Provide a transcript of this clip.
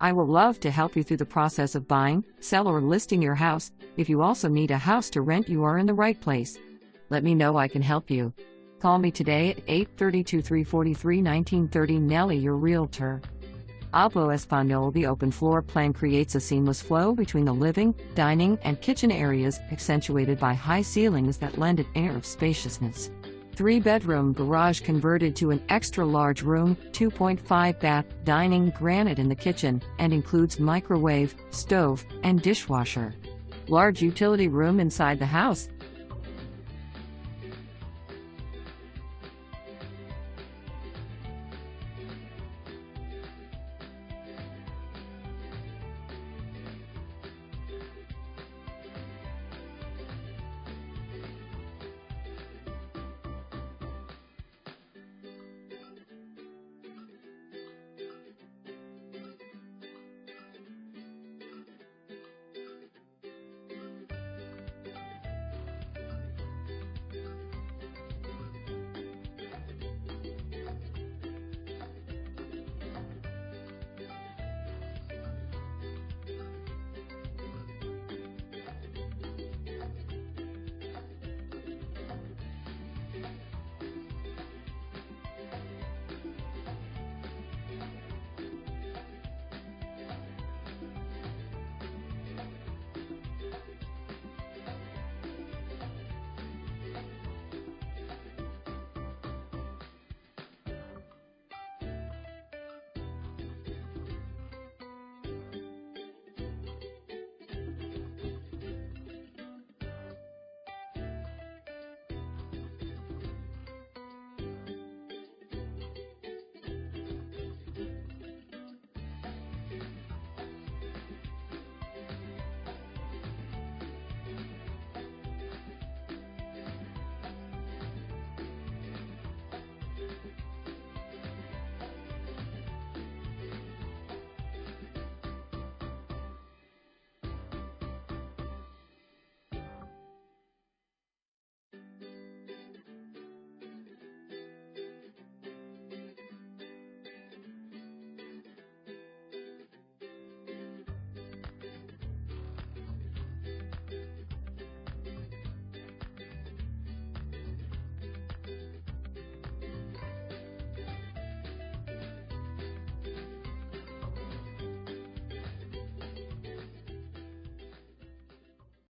I will love to help you through the process of buying, sell, or listing your house. If you also need a house to rent, you are in the right place. Let me know I can help you. Call me today at 832-343-1930. Nelly, your realtor. Hablo Español. The open floor plan creates a seamless flow between the living, dining, and kitchen areas, accentuated by high ceilings that lend an air of spaciousness. 3-bedroom garage converted to an extra-large room, 2.5 bath, dining, granite in the kitchen, and includes microwave, stove, and dishwasher. Large utility room inside the house,